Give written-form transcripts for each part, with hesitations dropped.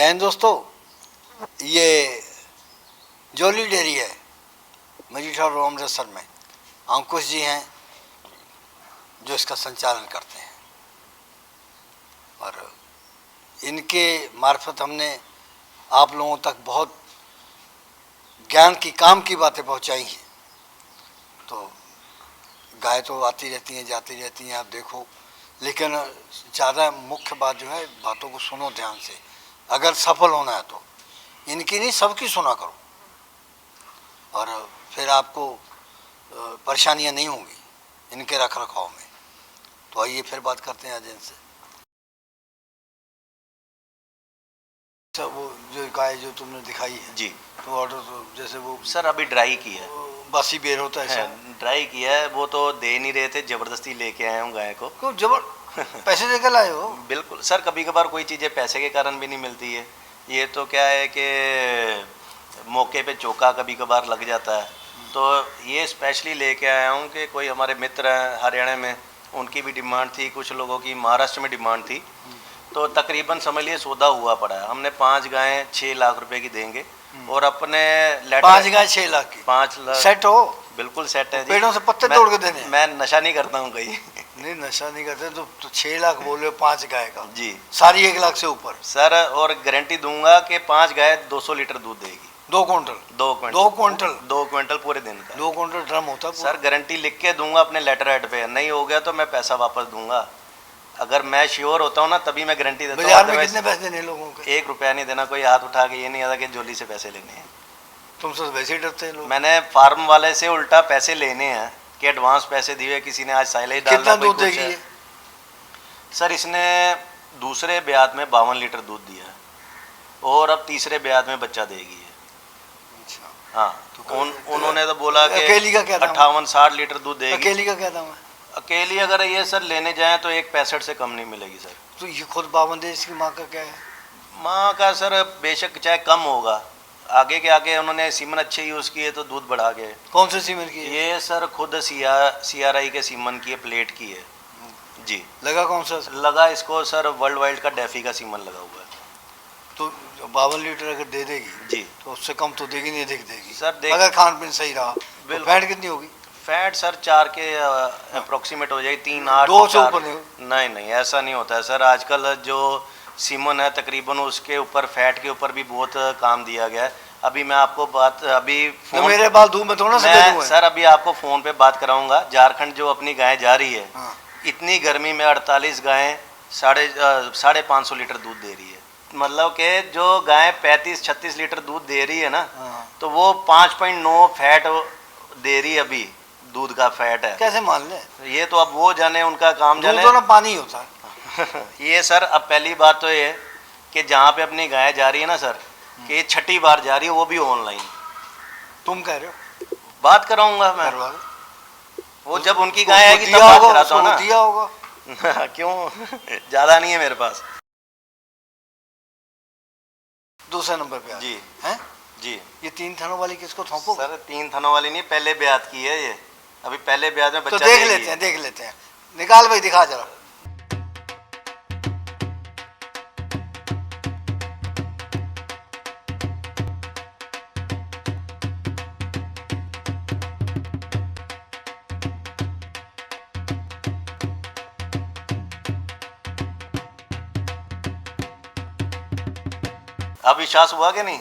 जय हिंद दोस्तों, ये जोली डेयरी है मजीठा रोड अमृतसर में। अंकुश जी हैं जो इसका संचालन करते हैं और इनके मार्फत हमने आप लोगों तक बहुत ज्ञान की काम की बातें पहुंचाई हैं। तो गाय तो आती रहती हैं जाती रहती हैं, आप देखो, लेकिन ज़्यादा मुख्य बात जो है, बातों को सुनो ध्यान से। अगर सफल होना है तो इनकी नहीं सबकी सुना करो और फिर आपको परेशानियां नहीं होंगी इनके रख रखाव में। तो आइए फिर बात करते हैं आज इनसे। अच्छा, वो जो गाय जो तुमने दिखाई है जी, तो ऑर्डर तो जैसे वो सर अभी ड्राई की है, बासी बेर होता है है ड्राई किया है। वो तो दे नहीं रहे थे, जबरदस्ती लेके आए हूँ गाय को। क्यों पैसे देकर लाए हो? बिल्कुल सर, कभी कभार कोई चीज़ें पैसे के कारण भी नहीं मिलती है। ये तो क्या है कि मौके पे चौका कभी कभार लग जाता है, तो ये स्पेशली लेके आया हूँ कि कोई हमारे मित्र हैं हरियाणा में, उनकी भी डिमांड थी, कुछ लोगों की महाराष्ट्र में डिमांड थी, तो तकरीबन समझ लिए सौदा हुआ पड़ा है। हमने 5 गायें 6 लाख रुपए की देंगे और अपने लेटर 5 गाय 6 लाख की 5 लाख सेट हो? बिल्कुल सेट है जी। पेड़ों से पत्ते तोड़ के देने? मैं नशा नहीं करता हूँ कहीं। नहीं नशा नहीं करते तो 6 लाख बोले 5 गाय का जी सारी 1 लाख से ऊपर सर, और गारंटी दूंगा कि 5 गाय 200 लीटर दूध देगी। 2 क्विंटल 2 क्विंटल पूरे दिन का। 2 क्विंटल ड्रम होता है सर गारंटी लिख के दूंगा अपने लेटर हेड पे, नहीं हो गया तो मैं पैसा वापस दूंगा। अगर मैं श्योर होता हूँ ना तभी मैं गारंटी देता हूँ। बाजार में कितने पैसे देने लोगों के? 1 रुपया नहीं देना। कोई हाथ उठा के ये नहीं आता कि जोली से पैसे लेने हैं। तुमसे वैसे ही डरते हैं लोग। मैंने फार्म वाले से उल्टा पैसे लेने हैं कि एडवांस पैसे दिए, किसी ने आज साइलेज डाला। कितना दूध देगी ये? सर इसने दूसरे ब्यात में 52 लीटर दूध दिया है और अब तीसरे ब्यात में बच्चा देगी है। अच्छा हाँ, तो उन्होंने तो बोला कि अकेली का क्या दाम? 58-60 लीटर दूध देगी। अकेली का क्या दाम है? अकेली अगर ये सर लेने जाएं तो 1.65 से कम नहीं मिलेगी सर। तो ये खुद 52 दे, इसकी माँ का क्या है? माँ का सर बेशक चाहे कम होगा, आगे के आगे उन्होंने सीमन अच्छे यूज़ किए तो दूध बढ़ा गए। कौन से सीमेंट की है? ये सर खुद CRI के सीमन की है, प्लेट की है जी। लगा कौन सा? लगा इसको सर वर्ल्ड वाइड का डेफी का सीमन लगा हुआ है। तो 52 लीटर अगर दे देगी जी तो उससे कम तो देगी नहीं, देगी सर अगर खान पीन सही रहा। तो फैट कितनी होगी? फैट सर 4 के अप्रोक्सीमेट हो जाएगी, 3-8 2 से ऊपर नहीं? नहीं ऐसा नहीं होता है सर। आजकल जो सीमन है तकरीबन उसके ऊपर फैट के ऊपर भी बहुत काम दिया गया है। अभी मैं आपको बात तो मेरे बाल धूप में थोड़ा सा दे दूं सर अभी आपको फ़ोन पे बात कराऊंगा। झारखंड जो अपनी गाय जा रही है, हाँ। इतनी गर्मी में 48 गायें 550 लीटर दूध दे रही है। मतलब कि जो गाय 35-36 लीटर दूध दे रही है ना, हाँ। तो वो 5.9 फैट दे रही है। अभी दूध का फैट है। कैसे मान ले? ये तो अब वो जाने, उनका काम जाने। दूध तो ना पानी होता है। ये सर अब पहली बात तो ये कि जहाँ पे अपनी गाय जा रही है ना सर, कि ये 6ठी बार जा रही है, वो भी ऑनलाइन। तुम कह रहे हो? बात कराऊंगा मैं। करवा वो जब उनकी गाय आएगी तब बात कराता हूँ ना। दिया होगा क्यों? ज्यादा नहीं है मेरे पास। दूसरे नंबर पे जी हैं जी। ये 3 थनों वाली किसको थोपो? सर 3 थनों वाली नहीं, पहले ब्यात की है ये। अभी पहले ब्यात में तो बच्चा देख लेते हैं। निकाल भाई, दिखा जरा। अब विश्वास हुआ कि नहीं?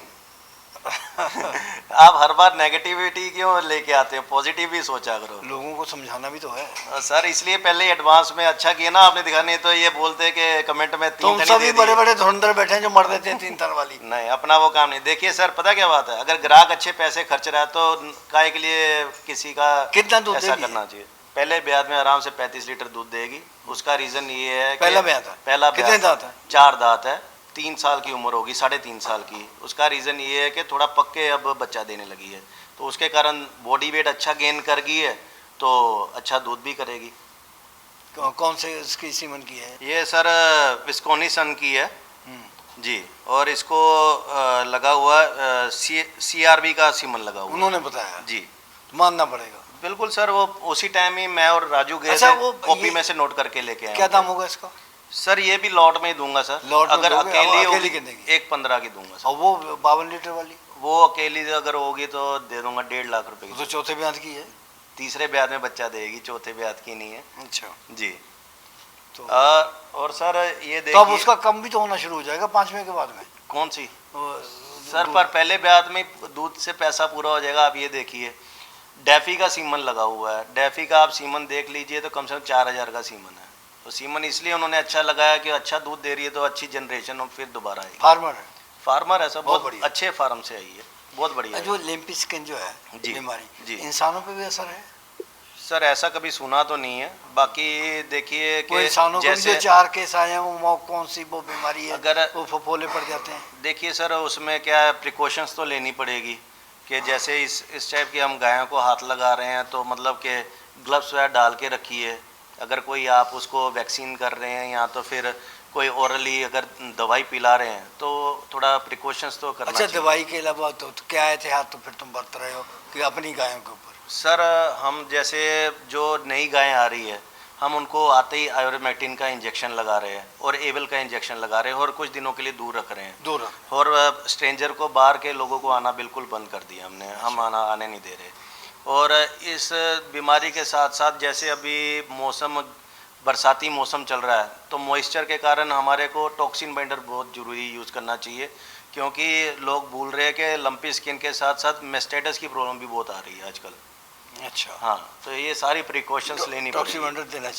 आप हर बार नेगेटिविटी क्यों लेके आते हो? पॉजिटिव भी सोचा करो। लोगों को समझाना भी तो है सर, इसलिए पहले एडवांस में अच्छा किया ना आपने, दिखाने तो ये बोलते कि कमेंट में 3 तुम सभी बड़े बड़े धुरंधर बैठे हैं जो मर देते हैं 3 थन वाली। नहीं, अपना वो काम नहीं। देखिए सर, पता क्या बात है, अगर ग्राहक अच्छे पैसे खर्च रहा है तो काहे के लिए किसी का कितना दूध ऐसा देगी? करना चाहिए। पहले ब्याज में आराम से 35 लीटर दूध देगी। उसका रीजन ये है कि पहला ब्याज है। पहला कितने दांत है? 4 दांत है, 3 साल की उम्र होगी, 3.5 साल की। उसका रीज़न ये है कि थोड़ा पक्के अब बच्चा देने लगी है, तो उसके कारण बॉडी वेट अच्छा गेन कर गई है, तो अच्छा दूध भी करेगी। कौन से इसकी सीमन की है? ये सर विस्कोनिसन की है जी, और इसको लगा हुआ CRB का सीमन लगा हुआ। उन्होंने बताया जी, मानना पड़ेगा। बिल्कुल सर, वो उसी टाइम ही मैं और राजू गए अच्छा, थे, वो कॉपी में से नोट करके लेके आए। क्या दाम होगा इसका? सर ये भी लॉट में ही दूंगा सर। लॉट में अगर दोगे? अकेली अकेली होगी कितने की? 1.15 की दूंगा सर। और वो 52 लीटर वाली वो अकेली अगर होगी तो दे दूंगा 1.5 लाख रुपए वो की। तो चौथे ब्याज की है। तीसरे ब्याज में बच्चा देगी, चौथे ब्याज की नहीं है अच्छा जी। तो और सर ये तो अब देखिए उसका कम भी तो होना शुरू हो जाएगा 5वें के बाद में। कौन सी वो सर, दूध- पर पहले ब्याज में दूध से पैसा पूरा हो जाएगा। आप ये देखिए डैफी का सीमन लगा हुआ है, डैफी का आप सीमन देख लीजिए तो कम से कम 4,000 का सीमन है। तो सीमन इसलिए उन्होंने अच्छा लगाया कि अच्छा दूध दे रही है तो अच्छी जनरेशन फिर दोबारा आएगी। फार्मर है। फार्मर ऐसा बहुत बहुत बढ़िया। अच्छे फार्म से आई है, बहुत बढ़िया है। जो लिम्पी स्किन जो है जी, बीमारी जी। इंसानों पे भी असर है। सर ऐसा कभी सुना तो नहीं है, बाकी देखिए वो कि इंसानों को भी जो जैसे 4 केस आए हैं वो कौन सी वो बीमारी है अगर वो फफोले पड़ जाते हैं। देखिए सर उसमें क्या है, प्रिकॉशंस तो लेनी पड़ेगी कि जैसे इस टाइप की हम गायों को हाथ लगा रहे हैं तो मतलब कि ग्लव्स वगैरह डाल के रखिए। अगर कोई आप उसको वैक्सीन कर रहे हैं या तो फिर कोई ओरली अगर दवाई पिला रहे हैं तो थोड़ा प्रिकॉशंस तो करना अच्छा चाहिए। दवाई के अलावा तो क्या एहतियात तो फिर तुम बरत रहे हो कि अपनी गायों के ऊपर। सर हम जैसे जो नई गायें आ रही है हम उनको आते ही आयोरेमेक्टिन का इंजेक्शन लगा रहे हैं और एवल का इंजेक्शन लगा रहे हैं और कुछ दिनों के लिए दूर रख रहे हैं। दूर और स्ट्रेंजर को बाहर के लोगों को आना बिल्कुल बंद कर दिया हमने, हम आने नहीं दे रहे। और इस बीमारी के साथ साथ जैसे अभी मौसम बरसाती मौसम चल रहा है तो मॉइस्चर के कारण हमारे को टॉक्सिन बाइंडर बहुत ज़रूरी यूज़ करना चाहिए, क्योंकि लोग भूल रहे हैं कि लंपी स्किन के साथ साथ मेस्टेटस की प्रॉब्लम भी बहुत आ रही है आजकल। अच्छा हाँ, तो ये सारी प्रिकॉशंस लेनी पड़ेगी, टॉक्सीमेंटर देना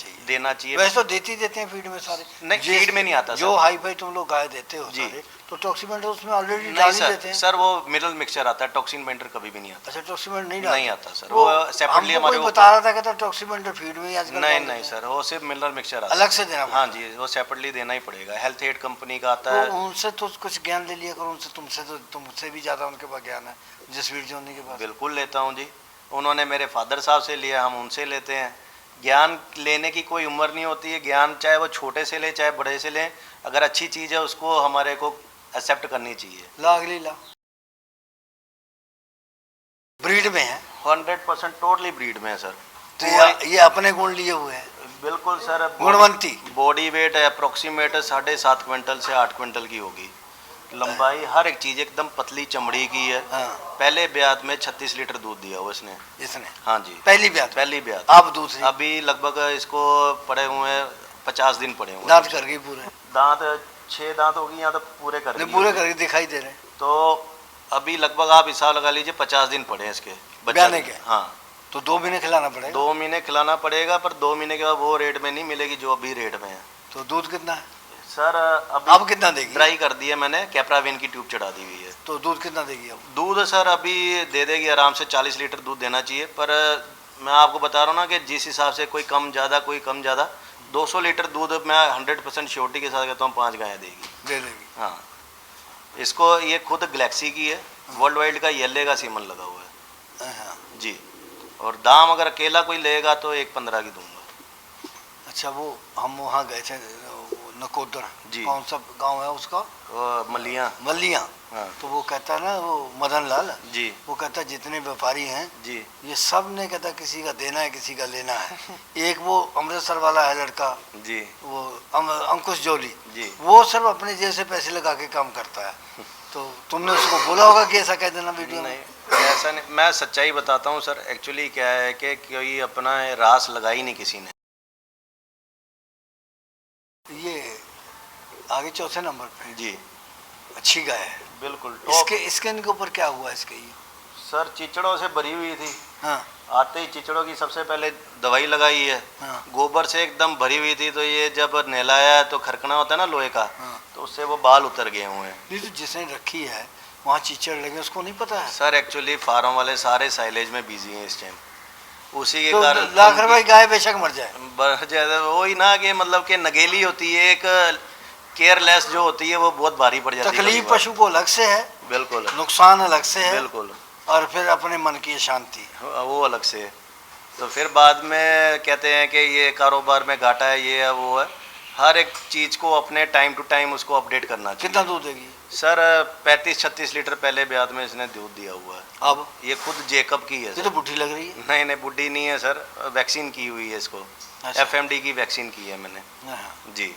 चाहिए। वैसे वैसे तो देते हैं फीड में सारे। नहीं, फीड में नहीं आता जो सर। हाई फाई तुम लोग गाय देते हो जी। सारे तो टॉक्सीमेंटर उसमें ऑलरेडी नहीं डाल ही देते सर, हैं। सर वो मिनरल मिक्सचर आता है, टॉक्सिन बाइंडर कभी भी नहीं आता। अच्छा टॉक्सीमेंटर नहीं नहीं आता सर, वो सेपरेटली हमको हमारे कोई को बता रहा था कहता टॉक्सीमेंटर फीड में ही आजकल नहीं डाल नहीं देते सर, वो सिर्फ मिनरल मिक्सचर हैं। आता अलग से है। देना हाँ पड़ता जी, वो सेपरेटली देना ही पड़ेगा। हेल्थ एड कंपनी का आता है। है। तो उनसे तो कुछ ज्ञान ले लिया करो उनसे, तुमसे भी ज्यादा उनके पास ज्ञान है जसवीर जोनी के पास। बिल्कुल लेता हूँ जी, उन्होंने मेरे फादर साहब से लिया, हम उनसे लेते हैं। ज्ञान लेने की कोई उम्र नहीं होती है, ज्ञान चाहे वो छोटे से ले चाहे बड़े से लें, अगर अच्छी चीज़ है उसको हमारे को एक्सेप्ट करनी चाहिए। ला अगली ला ब्रीड में है 100% टोटली ब्रीड में है सर। तो ये अपने गुण लिए हुए हैं। बिल्कुल sir, गुणवंती। Body weight approximate 7.5 quintal से 8 क्विंटल की होगी। लंबाई हर एक चीज़ एकदम पतली चमड़ी की है। हाँ। पहले ब्यात में 36 लीटर दूध दिया हुआ इसने। इसने हाँ जी, पहली ब्यात पहली ब्यात। अब दूसरी अभी लगभग इसको पड़े हुए 50 दिन पड़े हुए। दांत कर गई पूरे। दांत 6 दांत होगी या तो पूरे कर नहीं लिए पूरे होंगे। करके दिखाई दे रहे हैं। तो अभी लगभग आप हिसाब लगा लीजिए 50 दिन पड़े हैं इसके ब्याने के। हाँ, तो 2 महीने खिलाना पड़ेगा। 2 महीने खिलाना पड़ेगा, पर 2 महीने के बाद वो रेट में नहीं मिलेगी जो अभी रेट में है। तो दूध कितना है सर अब कितना देगी? ड्राई कर दिया मैंने, कैप्राविन की ट्यूब चढ़ा दी हुई है। तो दूध कितना देगी अब? दूध सर अभी दे देगी आराम से 40 लीटर दूध देना चाहिए, पर मैं आपको बता रहा हूँ ना कि जिस हिसाब से कोई कम ज़्यादा 200 लीटर दूध मैं 100% श्योरिटी के साथ कहता हूँ 5 गायें देगी। दे देगी। हाँ, इसको ये खुद गैलेक्सी की है, वर्ल्ड वाइड का येले का सीमन लगा हुआ है हाँ। जी। और दाम अगर अकेला कोई लेगा तो 1.15 की दूंगा। अच्छा वो हम वहाँ गए थे नकोदर जी। कौन सा गांव है उसका? मलिया। मल्लिया। हाँ तो वो कहता है ना वो मदन लाल जी वो कहता है जितने व्यापारी हैं जी ये सब ने कहता किसी का देना है किसी का लेना है। एक वो अमृतसर वाला है लड़का जी वो अंकुश जोली जी। वो सब अपने जेब से पैसे लगा के काम करता है। तो तुमने उसको बोला होगा कि ऐसा कह देना वीडियो में? नहीं ऐसा नहीं, मैं सच्चाई बताता हूँ सर। एक्चुअली क्या है कि कोई अपना रास लगाई नहीं किसी ने। ये आगे चौथे नंबर पे जी अच्छी गाय है बिल्कुल। इसके स्किन के ऊपर क्या हुआ इसके? ये सर चिचड़ों से भरी हुई थी। हाँ आते ही चिचड़ों की सबसे पहले दवाई लगाई है। हाँ गोबर से एकदम भरी हुई थी, तो ये जब नहलाया तो खरकना होता है ना लोहे का, हाँ। तो उससे वो बाल उतर गए हुए हैं। नहीं तो जिसने रखी है वहाँ कीचड़ लगे उसको नहीं पता है। सर एक्चुअली फार्म वाले सारे साइलेज में बिजी हैं इस टाइम, उसी के तो कारण लाख रुपए की गाय बेशक मर जाए। बढ़ जाए वही ना कि मतलब कि नगेली होती है, एक केयरलेस जो होती है वो बहुत भारी पड़ जाती है। तकलीफ पशु को अलग से है, बिल्कुल नुकसान अलग से है, बिल्कुल, और फिर अपने मन की शांति। वो अलग से है। तो फिर बाद में कहते हैं कि ये कारोबार में घाटा है, ये है वो है। हर एक चीज़ को अपने टाइम टू टाइम उसको अपडेट करना चाहिए। कितना दूध देगी? सर 35-36 लीटर पहले ब्याज में इसने दूध दिया हुआ है। अब ये खुद जेकब की है ये सर। तो बुढ़ी लग रही है। नहीं नहीं बुढ़ी नहीं है सर, वैक्सीन की हुई है इसको। अच्छा। FMD की वैक्सीन की है मैंने हाँ। जी।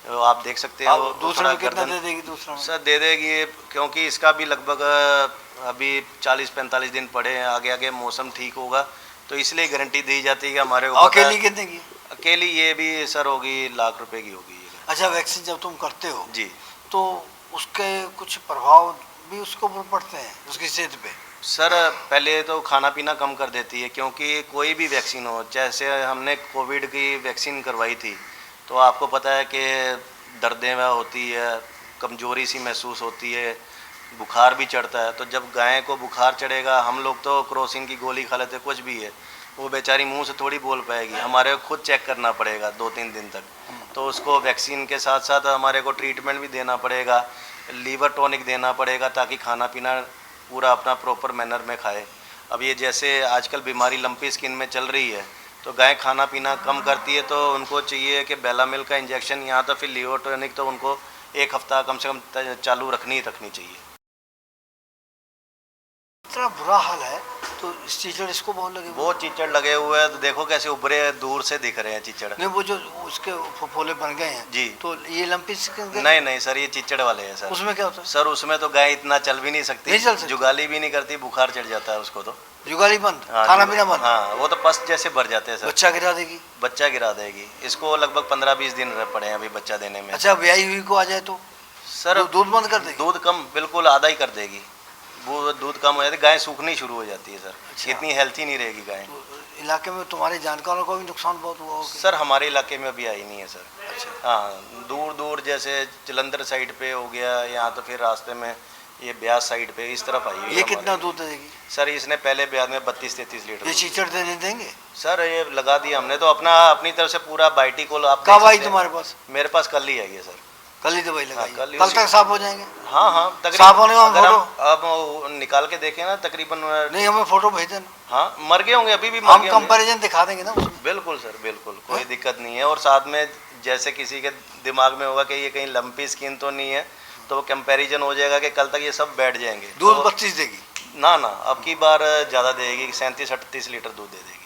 वो आप देख सकते हैं। वो दूसरे थोड़ा में कितना गर्दन दे देगी दूसरा में? सर दे देगी, क्योंकि इसका भी लगभग अभी 40-45 दिन पड़े हैं, आगे आगे मौसम ठीक होगा तो इसलिए गारंटी दी जाती है कि हमारे को पता अकेली है। कितने की? अकेली ये भी सर होगी ₹1,00,000 की होगी ये। अच्छा, वैक्सीन जब तुम करते हो जी तो उसके कुछ प्रभाव भी उसको ऊपर पड़ते हैं उसकी सेहत पे? सर पहले तो खाना पीना कम कर देती है, क्योंकि कोई भी वैक्सीन हो, जैसे हमने कोविड की वैक्सीन करवाई थी तो आपको पता है कि दर्दें वह होती है, कमजोरी सी महसूस होती है, बुखार भी चढ़ता है। तो जब गाय को बुखार चढ़ेगा, हम लोग तो क्रोसिन की गोली खा लेते, कुछ भी है, वो बेचारी मुंह से थोड़ी बोल पाएगी, हमारे को खुद चेक करना पड़ेगा 2-3 दिन तक। तो उसको वैक्सीन के साथ साथ हमारे को ट्रीटमेंट भी देना पड़ेगा, लीवर टॉनिक देना पड़ेगा ताकि खाना पीना पूरा अपना प्रॉपर मैनर में खाए। अब ये जैसे आजकल बीमारी लंपी स्किन में चल रही है तो गाय खाना पीना कम करती है, तो उनको चाहिए कि बेलामिल का इंजेक्शन या तो फिर लीवर टॉनिक तो उनको 1 हफ्ता कम से कम चालू रखनी ही रखनी चाहिए। इतना बुरा हाल है तो कीचड़ इसको बहुत लगे हुए वो चीचड़ लगे हुए हैं, तो देखो कैसे उभरे दूर से दिख रहे हैं चीचड़। नहीं, वो जो उसके फफोले बन गए हैं जी तो ये लंपी स्किन के? नहीं नहीं सर, ये चीचड़ वाले हैं सर। उसमें क्या होता है? सर उसमें तो गाय इतना चल भी नहीं सकती, नहीं चल सकती? जुगाली भी नहीं करती, बुखार चढ़ जाता है उसको तो। जुगाली बंद, हाँ, खाना पीना बंद, हाँ वो तो पस जैसे भर जाते हैं सर। बच्चा गिरा देगी? बच्चा गिरा देगी। इसको लगभग 15-20 दिन पड़े हैं अभी बच्चा देने में। अच्छा, ब्याही हुई को आ जाए तो सर दूध बंद कर देगी? दूध कम, बिल्कुल आधा ही कर देगी। वो दूध कम हो जाती है, गाय सूखनी शुरू हो जाती है सर। अच्छा। इतनी हेल्थी नहीं रहेगी गाय। तो इलाके में तुम्हारे जानकारों को भी नुकसान बहुत हुआ होगा? सर हमारे इलाके में अभी आई नहीं है सर। अच्छा। हाँ, दूर दूर जैसे जलंधर साइड पे हो गया, या तो फिर रास्ते में ये ब्यास साइड पे इस तरफ आई हुई है ये हमारे। कितना दूध देगी? सर इसने पहले ब्याज में 32-33 लीटर ये दूध चीचड़ देने देंगे? सर ये लगा दिया हमने तो अपनी तरफ से पूरा बाइटिकोल। आप कब देख आई सकते हैं। तुम्हारे पास? मेरे पास कल ही आई है सर। कल ही दवाई लगाई? कल ही कल उसी- तक साफ हो जाएंगे? हाँ हाँ साफ होने का अगर हम फोटो? अब निकाल के देखें ना तकरीबन। नहीं, हमें फोटो भेज देना, हाँ मर गए होंगे, अभी भी मर हम गए होंगे। कंपैरिजन दिखा देंगे ना उसमें। बिल्कुल सर बिल्कुल, कोई हाँ? दिक्कत नहीं है। और साथ में जैसे किसी के दिमाग में होगा कि ये कहीं लंपी स्किन तो नहीं है, तो वो कंपैरिजन हो जाएगा कि कल तक ये सब बैठ जाएंगे। दूध तो 32 देगी? ना ना, अब की बार ज़्यादा देगी, 37-38 लीटर दूध दे देगी।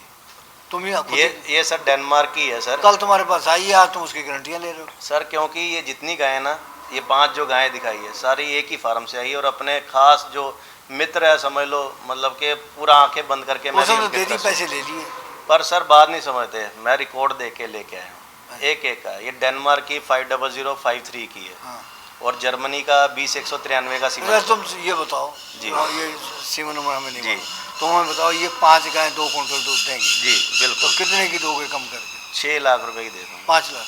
तुम ही खुद ये सर डेनमार्क की है सर। कल तुम्हारे पास आई है, आज तुम उसकी गारंटियां ले रहे हो? सर क्योंकि ये जितनी गायें ना, ये 5 जो गायें दिखाई है सारी एक ही फार्म से आई है, और अपने खास जो मित्र है समझ लो, मतलब कि पूरा आंखें बंद करके मैं उसने भी तो उनके दे दी, तरफ पैसे ले लिए। पर सर बात नहीं समझते। मैं रिकॉर्ड दे के लेके आया हूँ एक एक का। ये डेनमार्क की 50053 की है, हाँ। और जर्मनी का 20-193 का सीमा। अच्छा, तुम ये बताओ जी। हाँ, ये सीमा नंबर हमें नहीं जी। मालूम। तुम हमें बताओ, ये 5 गायें 2 कुंटल दूध देंगी जी तो बिल्कुल। कितने की दोगे कम करके? 6 लाख रुपए की दे दूँ। 5 लाख?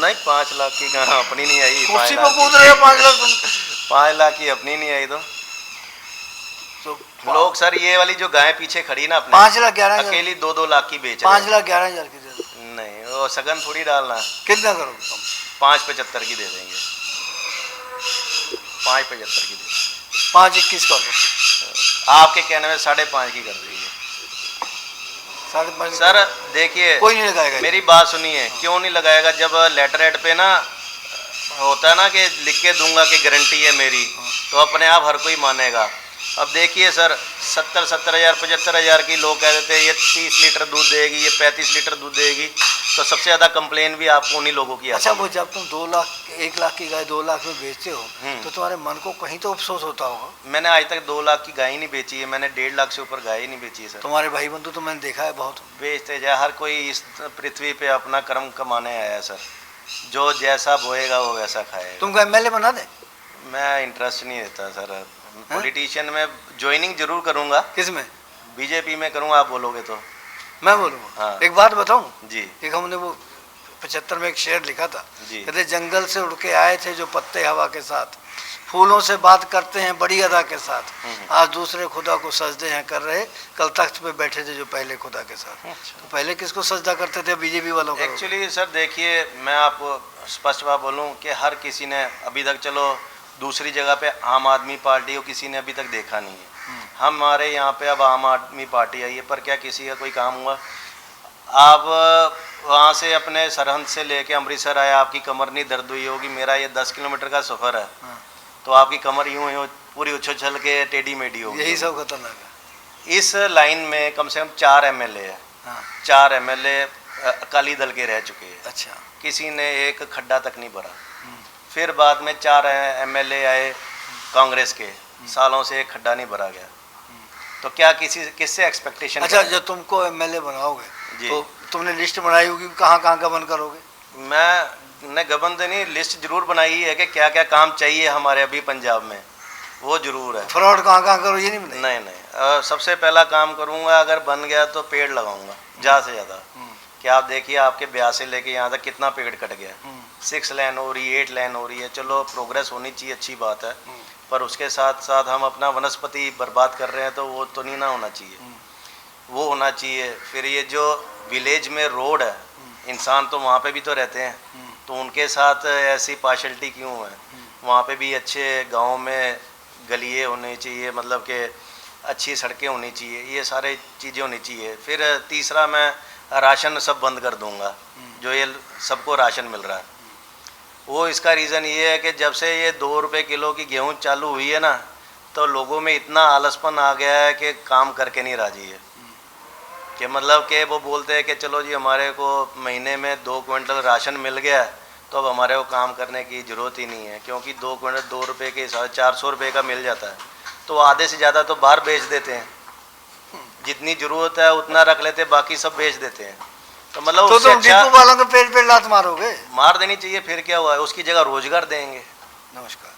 नहीं 5 लाख की कहाँ, अपनी नहीं आई। कुर्सी पर कूद रहे हो 5 लाख तुम? 5 लाख की अपनी नहीं आई तो लोग सर ये वाली जो गाय पीछे खड़ी ना अपने 5 लाख 11 हजार? अकेली 2-2 लाख की बेच रहे 5 हैं। लाख 11 हजार की दे दो। नहीं वो सगन थोड़ी डालना। कितना करोगे तुम? 5.75 की दे देंगे। 5.75 की दे देंगे। 5.21 कर दो। आपके कहने में 5.5 की कर देंगे। 5.5 सर देखिए, कोई नहीं लगाएगा। मेरी बात सुनिए, क्यों नहीं लगाएगा? जब लेटर हेड पे ना होता है ना कि लिख के दूंगा कि गारंटी है मेरी, तो अपने आप हर कोई मानेगा। अब देखिए सर, 70-70 हज़ार 75 हज़ार की लोग कह देते हैं ये 30 लीटर दूध देगी, ये 35 लीटर दूध देगी, तो सबसे ज़्यादा कंप्लेन भी आपको उन्हीं लोगों की आती अच्छा, है। वो जब तुम 2 लाख 1 लाख की गाय 2 लाख में बेचते हो तो तुम्हारे मन को कहीं तो अफसोस होता होगा? मैंने आज तक 2 लाख की गाय ही नहीं बेची है, मैंने 1.5 लाख से ऊपर गाय ही नहीं बेची है सर। तुम्हारे भाई बंधु तो मैंने देखा है बहुत। बेचते जाए, हर कोई इस पृथ्वी पे अपना कर्म कमाने आया है सर। जो जैसा बोएगा वो वैसा खाएगा। तुमको एमएलए बना दे? मैं इंटरेस्ट नहीं देता सर पॉलिटिशियन में। ज्वाइनिंग जरूर करूंगा, किस में? बीजेपी में करूंगा, आप बोलोगे तो। मैं बोलूँगा? हाँ। एक बात बताऊं? जी एक हमने वो 75 में एक शेर लिखा था, जी। कहते जंगल से उड़ के आए थे जो पत्ते हवा के साथ, फूलों से बात करते हैं बड़ी अदा के साथ, आज दूसरे खुदा को सजदे हैं कर रहे, कल तख्त पे बैठे थे जो पहले खुदा के साथ। तो पहले किसको सजदा करते थे? बीजेपी वालों को। एक्चुअली सर देखिए, मैं आपको स्पष्ट बात बोलूं कि हर किसी ने अभी तक, चलो दूसरी जगह पे आम आदमी पार्टी को किसी ने अभी तक देखा नहीं है। हमारे यहाँ पे अब आम आदमी पार्टी आई है, पर क्या किसी का कोई काम हुआ? आप वहाँ से अपने सरहद से लेके अमृतसर आए, आपकी कमर नहीं दर्द हुई होगी। मेरा ये 10 किलोमीटर का सफ़र है, तो आपकी कमर यूँ यूँ पूरी उछल के टेढ़ी मेढ़ी होगी। यही सब खतरनाक है। इस लाइन में कम से कम 4 MLA है। हाँ। 4 MLA अकाली दल के रह चुके हैं, अच्छा। किसी ने एक खड्डा तक नहीं भरा। फिर बाद में 4 एमएलए आए कांग्रेस के, सालों से एक खड्डा नहीं भरा गया। तो क्या किससे एक्सपेक्टेशन? अच्छा, जब तुमको एमएलए बनाओगे जी। तो तुमने लिस्ट बनाई होगी कहाँ कहाँ गबन करोगे? मैंने गबन तो नहीं, लिस्ट जरूर बनाई है कि क्या क्या काम चाहिए हमारे अभी पंजाब में, वो जरूर है। फ्रॉड कहाँ कहाँ करो ये नहीं बनाई? नहीं, सबसे पहला काम करूँगा, अगर बन गया तो पेड़ लगाऊंगा ज़्यादा से ज़्यादा। कि आप देखिए आपके ब्याह से लेके यहाँ तक कितना पेड़ कट गया, 6 लेन हो रही है, 8 लेन हो रही है। चलो प्रोग्रेस होनी चाहिए, अच्छी बात है, पर उसके साथ साथ हम अपना वनस्पति बर्बाद कर रहे हैं, तो वो तो नहीं ना होना चाहिए, वो होना चाहिए। फिर ये जो विलेज में रोड है, इंसान तो वहाँ पे भी तो रहते हैं, तो उनके साथ ऐसी पार्शलिटी क्यों है? वहाँ पे भी अच्छे गाँव में गलिए होने चाहिए, मतलब कि अच्छी सड़कें होनी चाहिए, ये सारे चीज़ें होनी चाहिए। फिर तीसरा, मैं राशन सब बंद कर दूंगा, जो ये सबको राशन मिल रहा है। वो इसका रीज़न ये है कि जब से ये 2 रुपये किलो की गेहूँ चालू हुई है ना, तो लोगों में इतना आलसपन आ गया है कि काम करके नहीं राजी है। कि मतलब कि वो बोलते हैं कि चलो जी हमारे को महीने में 2 क्विंटल राशन मिल गया, तो अब हमारे को काम करने की ज़रूरत ही नहीं है, क्योंकि 2 क्विंटल 2 रुपये के हिसाब से 400 रुपये का मिल जाता है। तो आधे से ज़्यादा तो बाहर बेच देते हैं, जितनी ज़रूरत है उतना रख लेते हैं, बाकी सब बेच देते हैं। तो मतलब तो उससे तुम अच्छा डिपो वालों को पेड़ पेड़ लात मारोगे? मार देनी चाहिए, फिर क्या हुआ है, उसकी जगह रोजगार देंगे। नमस्कार,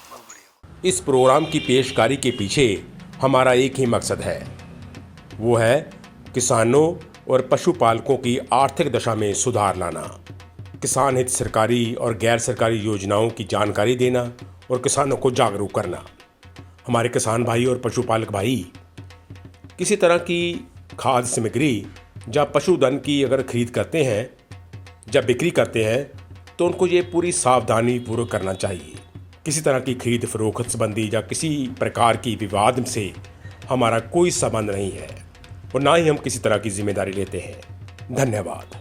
बहुत बढ़िया। इस प्रोग्राम की पेशकारी के पीछे हमारा एक ही मकसद है, वो है किसानों और पशुपालकों की आर्थिक दशा में सुधार लाना, किसान हित सरकारी और गैर सरकारी योजनाओं की जानकारी देना और किसानों को जागरूक करना। हमारे किसान भाई और पशुपालक भाई किसी तरह की खाद्य सामग्री या पशुधन की अगर खरीद करते हैं, जब बिक्री करते हैं, तो उनको ये पूरी सावधानी पूर्वक करना चाहिए। किसी तरह की खरीद फरोख्त संबंधी या किसी प्रकार की विवाद से हमारा कोई संबंध नहीं है और ना ही हम किसी तरह की जिम्मेदारी लेते हैं। धन्यवाद।